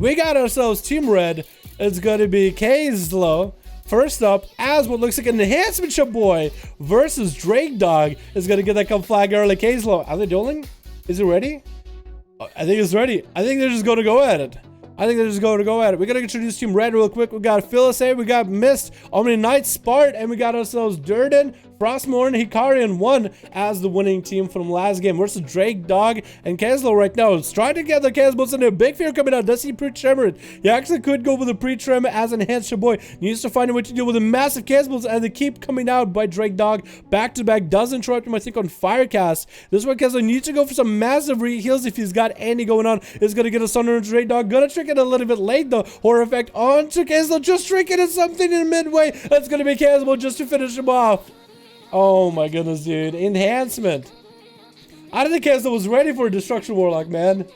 We got ourselves Team Red. It's going to be Kazlo. First up, as what looks like an enhancement ship boy versus Drake Dog is going to get that come flag early. Kazlo, are they dueling? Is it ready? I think it's ready. I think they're just going to go at it. We're going to introduce Team Red real quick. We got Phyllis A, we got Mist, Omni Knights, Spart, and we got ourselves Durden, Frostmourne, Hikari, and 1 as the winning team from last game versus Drake Dog and Kazlo right now. It's trying to get the Kazbo's in there. Big fear coming out. Does he pre-trim it? He actually could go with a pre-trim as enhanced your boy. Needs to find a way to deal with the massive Kazbo's, and they keep coming out by Drake Dog back to back. Does interrupt him, I think, on Firecast. This one, Kazlo needs to go for some massive re-heals if he's got any going on. Is going to get a Thunder into Drake Dog. Gonna trick it a little bit late though. Horror effect onto Kazlo. Just tricking it something in midway. That's going to be Kazlo just to finish him off. Oh my goodness, dude. Enhancement. I don't think Kazlo was ready for a Destruction Warlock, man.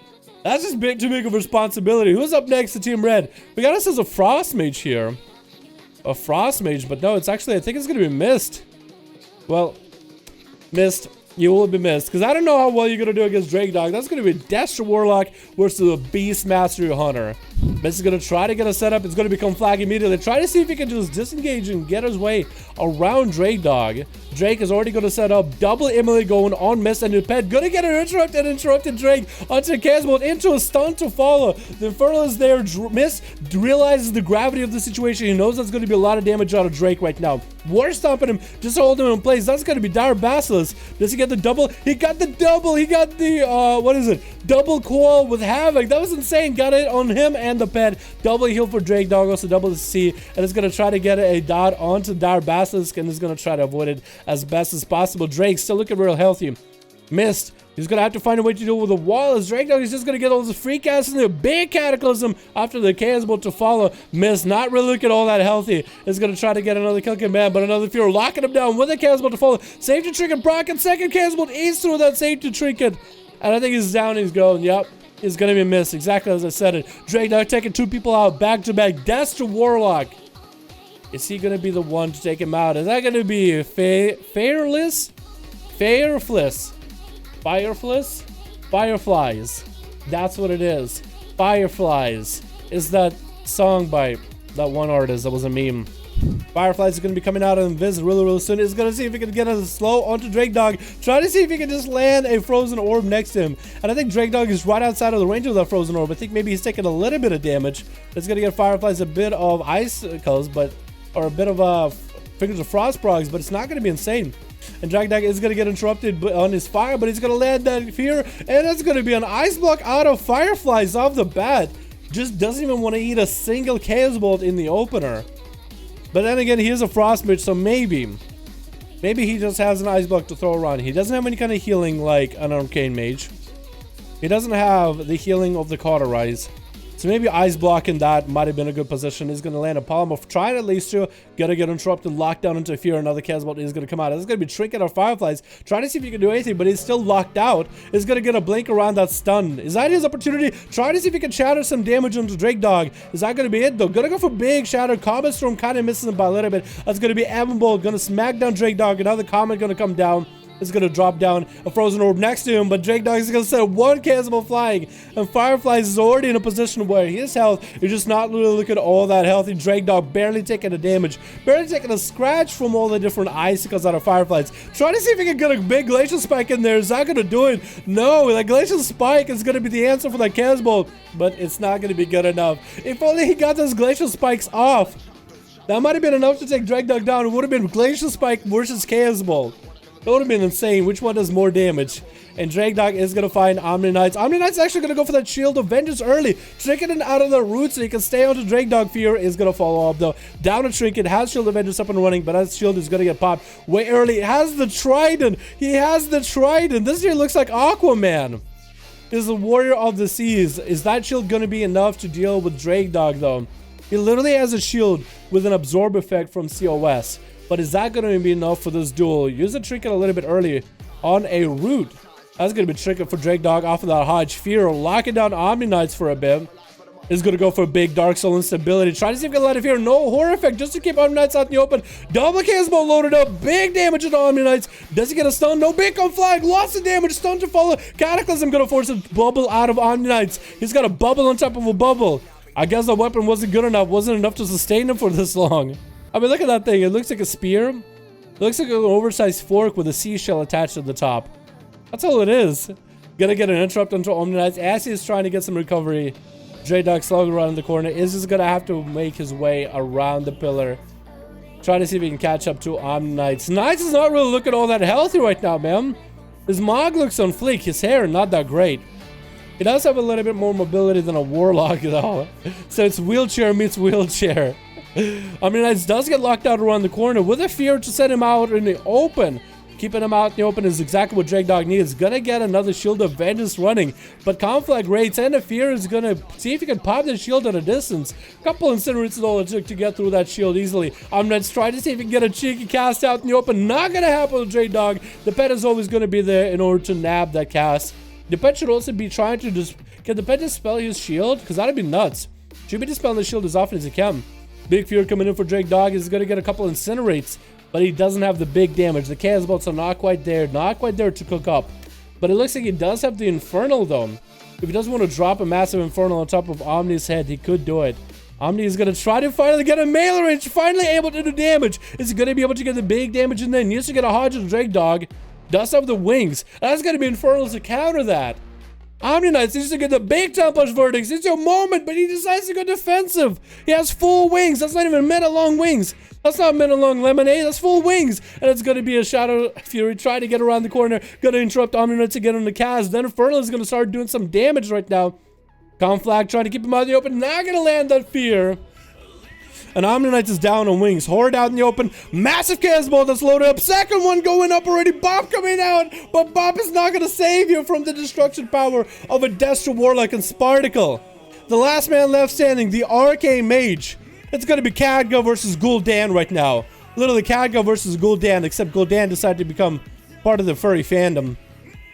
That's just too big of a responsibility. Who's up next to Team Red? We got us as a Frost Mage here. A Frost Mage, but no, it's actually, I think it's going to be Mist. Well, Mist, you will be missed. Because I don't know how well you're going to do against Drake Dog. That's going to be DESTRO Warlock versus the Beastmaster Hunter. Mist is going to try to get a setup. It's going to become flag immediately. Try to see if he can just disengage and get his way around Drake Dog. Drake is already going to set up double Emily going on Mist and Pet. Going to get an interrupted Drake onto Kazbo into a stun to follow. The Infernal is there. Mist realizes the gravity of the situation. He knows that's going to be a lot of damage out of Drake right now. War stomping him, just holding him in place. That's going to be Dire Basilisk. Does he get the double? He got the double. He got the, what is it? Double coil with Havoc. That was insane. Got it on him and the Pet. Double heal for Drake Dog, also double the C. And it's going to try to get a dot onto Dire Basilisk and is going to try to avoid it as best as possible. Drake still looking real healthy. Mist. He's going to have to find a way to deal with the wall as Drake Dog is just going to get all those free casts in the big Cataclysm after the Kazbo to follow. Mist not really looking all that healthy. Is going to try to get another kill command, but another Fear locking him down with a Kazbo to follow. Safety Trinket Brock and second Kazbo eats through that Safety Trinket. And I think he's down, he's going. Yep. He's going to be missed. Exactly as I said it. Drake Dog taking 2 people out back to back. DESTRO Warlock. Is he going to be the one to take him out? Is that going to be Fireflies? Fireflies. That's what it is. Fireflies is that song by that one artist that was a meme. Fireflies is going to be coming out of Invis really soon. He's going to see if he can get a slow onto Drake Dog. Try to see if he can just land a frozen orb next to him. And I think Drake Dog is right outside of the range of that frozen orb. I think maybe he's taking a little bit of damage. It's going to get Fireflies a bit of icicles, or a bit of Fingers of Frost progs, but it's not going to be insane. And Drake Dog is going to get interrupted on his fire, but he's going to land that Fear, and it's going to be an ice block out of Fireflies off the bat. Just doesn't even want to eat a single Chaos Bolt in the opener. But then again, he is a Frost Mage, so maybe he just has an ice block to throw around. He doesn't have any kind of healing like an Arcane Mage. He doesn't have the healing of the Cauterize. So maybe ice blocking that might have been a good position. He's going to land a Polymorph. Trying at least to get interrupted, locked down into Fear. Another Casbolt is going to come out. This is going to be Trinket or Fireflies. Trying to see if he can do anything, but he's still locked out. He's going to get a blink around that stun. Is that his opportunity? Trying to see if he can shatter some damage onto Drake Dog. Is that going to be it though? Going to go for big shatter. Comet Storm kind of misses him by a little bit. That's going to be Amble. Going to smack down Drake Dog. Another Comet going to come down. Is going to drop down a frozen orb next to him, but Drake Dog is going to set one Castle flying, and Fireflies is already in a position where his health is just not really looking all that healthy. Drake Dog barely taking a damage, barely taking a scratch from all the different icicles out of Fireflies. Trying to see if he can get a big Glacial Spike in there. Is that going to do it? No, that Glacial Spike is going to be the answer for that Casbolt, but it's not going to be good enough. If only he got those Glacial Spikes off, that might have been enough to take Drake Dog down. It would have been Glacial Spike versus Casbolt. It would have been insane. Which one does more damage? And Drake Dog is going to find Omni Knights. Omni Knights actually going to go for that Shield of Vengeance early. Tricking it out of the roots so he can stay onto Drake Dog. Fear is going to follow up though. Down a Trinket. Has Shield of Vengeance up and running, but that shield is going to get popped way early. Has the Trident. He has the Trident. This here looks like Aquaman. Is the Warrior of the Seas. Is that shield going to be enough to deal with Drake Dog though? He literally has a shield with an absorb effect from COS. But is that going to be enough for this duel? Use the Trinket a little bit early. on a root. That's going to be tricky for Drake Dog off of that Hodge Fear. Locking down Omni Knights for a bit. Is going to go for a big Dark Soul instability. Try to see if we can let it fear. No horror effect just to keep Omni Knights out in the open. Double Casmo loaded up. Big damage to Omni Knights. Does he get a stun? No Beacon Flag. Lots of damage. Stun to follow. Cataclysm going to force a bubble out of Omni Knights. He's got a bubble on top of a bubble. I guess the weapon wasn't good enough. Wasn't enough to sustain him for this long. I mean, look at that thing. It looks like a spear. It looks like an oversized fork with a seashell attached to the top. That's all it is. Gonna get an interrupt onto Omni Knights as he's trying to get some recovery. Drake Dog slugging around the corner. Is just gonna have to make his way around the pillar. Trying to see if he can catch up to Omni Knights. Knights is not really looking all that healthy right now, man. His Mog looks on fleek. His hair, not that great. He does have a little bit more mobility than a Warlock, though. So it's wheelchair meets wheelchair. Omni Knights does get locked out around the corner with a fear to set him out in the open. Keeping him out in the open is exactly what Drake Dog needs. Gonna get another Shield of Vengeance running. But Conflag rates and the Fear is gonna see if he can pop the shield at a distance. Couple incinerates all it took to get through that shield easily. I'm gonna try to see if he can get a cheeky cast out in the open. Not gonna happen with Drake Dog. The pet is always gonna be there in order to nab that cast. The pet should also be trying to just... Can the pet dispel his shield? Because that'd be nuts. Should be dispelling the shield as often as he can. Big Fear coming in for Drake Dog. He's gonna get a couple incinerates. But he doesn't have the big damage. The Chaos Bolts are not quite there to cook up. But it looks like he does have the Infernal, though. If he doesn't want to drop a massive Infernal on top of Omni's head, he could do it. Omni is going to try to finally get a melee range, finally able to do damage. Is he going to be able to get the big damage in there? Needs to get a Hodge and Drake Dog. Does have the wings. That's going to be Infernals to counter that. Omni Knights needs to get the big time push verdicts. It's your moment, but he decides to go defensive. He has full wings. That's not even meta long wings. That's not meta long lemonade. That's full wings. And it's going to be a Shadow Fury trying to get around the corner. Going to interrupt Omni Knights to get on the cast. Then Infernal is going to start doing some damage right now. Conflag trying to keep him out in the open. Not going to land that Fear. And Omni Knights is down on wings. Horde out in the open. Massive Chaos Ball that's loaded up. Second one going up already. Bob coming out. But Bob is not going to save you from the destruction power of a Destro Warlock and Sparticle. The last man left standing, the Arcane Mage. It's going to be Khadga versus Gul'dan right now. Literally Khadga versus Gul'dan, except Gul'dan decided to become part of the furry fandom.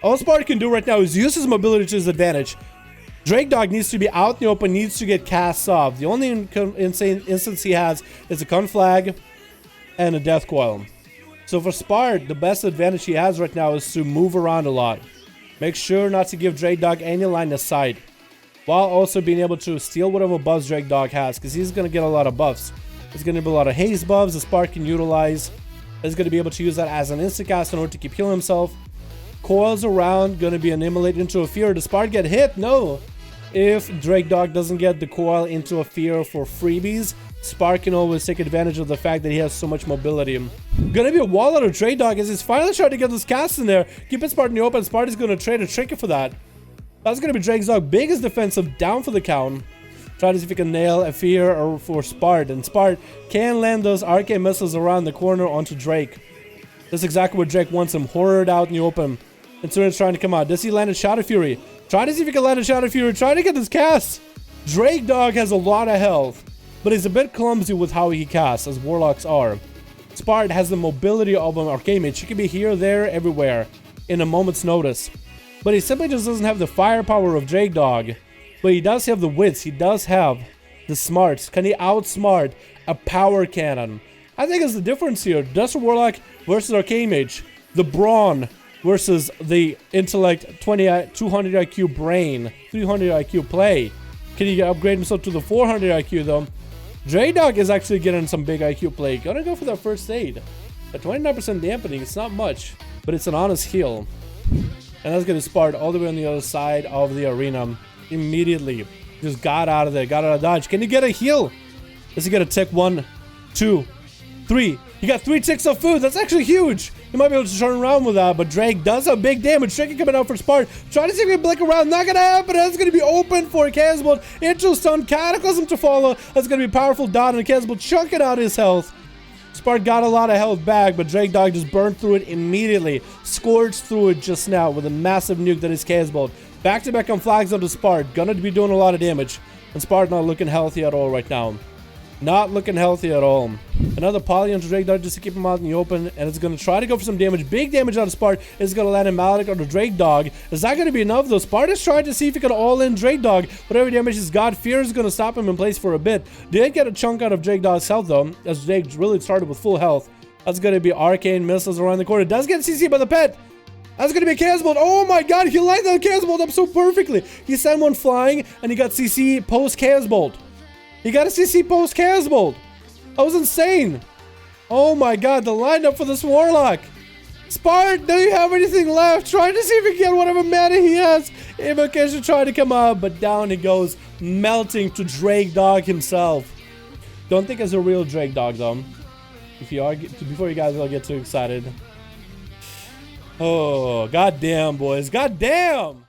All Sparta can do right now is use his mobility to his advantage. Drake Dog needs to be out in the open, needs to get casts off. The only insane instance he has is a Conflag and a Death Coil. So for Spart, the best advantage he has right now is to move around a lot. Make sure not to give Drake Dog any line of sight, while also being able to steal whatever buffs Drake Dog has, because he's going to get a lot of buffs. There's going to be a lot of haste buffs the Spart can utilize. He's going to be able to use that as an instant cast in order to keep healing himself. Coils around, going to be annihilated into a Fear. Does Spart get hit? No. If Drake Dog doesn't get the coil into a Fear for freebies, Spark can always take advantage of the fact that he has so much mobility. Gonna be a wall out of Drake Dog as he's finally trying to get this cast in there. Keep Spart in the open. Spart is gonna trade a Trinket for that. That's gonna be Drake Dog's biggest defensive down for the count. Try to see if he can nail a Fear or for Spart. And Spart can land those arcane missiles around the corner onto Drake. That's exactly what Drake wants him. Horrored out in the open. And soon it's trying to come out. Does he land a Shadow Fury? Try to see if he can land a Shadow Fury. Try to get this cast. Drake Dog has a lot of health, but he's a bit clumsy with how he casts, as Warlocks are. Spart has the mobility of an Arcane Mage. He can be here, there, everywhere in a moment's notice. But he simply just doesn't have the firepower of Drake Dog. But he does have the wits. He does have the smarts. Can he outsmart a power cannon? I think it's the difference here. Destro Warlock versus Arcane Mage. The brawn versus the intellect, 200 IQ brain, 300 IQ play. Can he upgrade himself to the 400 IQ though? Drake Dog is actually getting some big IQ play. Gonna go for that first aid. At 29% dampening, it's not much, but it's an honest heal. And that's gonna Spart all the way on the other side of the arena. Immediately. Just got out of there, got out of dodge. Can he get a heal? Does he get a tick? 1, 2, 3. He got 3 ticks of food. That's actually huge. He might be able to turn around with that, but Drake does have big damage. Drake coming out for Spart. Trying to see if he can blink around. Not gonna happen. That's gonna be open for a Chaos Bolt. Into stun. Cataclysm to follow. That's gonna be a powerful dot, and a Chaos Bolt chucking out his health. Spart got a lot of health back, but Drake Dog just burned through it immediately. Scorched through it just now with a massive nuke that is Chaos Bolt. Back to back on flags onto Spart. Gonna be doing a lot of damage. And Spart not looking healthy at all right now. Not looking healthy at all. Another poly onto Drake Dog just to keep him out in the open, and it's going to try to go for some damage. Big damage on Spart. It's going to land in Malik on the Drake Dog. Is that going to be enough though? Spart is trying to see if he can all-in Drake Dog. Whatever damage he's got, Fear is going to stop him in place for a bit. Did get a chunk out of Drake Dog's health though, as Drake really started with full health. That's going to be arcane missiles around the corner. Does get CC by the pet. That's going to be a Chaos Bolt. Oh my god, he lined that Chaos Bolt up so perfectly. He sent one flying, and he got CC post Chaos Bolt. He got a CC post Chaos Bolt. That was insane. Oh my god, the lineup for this Warlock. Spart, do you have anything left? Trying to see if he can get whatever mana he has. Invocation trying to come out, but down he goes, melting to Drake Dog himself. Don't think it's a real Drake Dog though. If you are, before you guys all get too excited. Oh, goddamn, boys. Goddamn!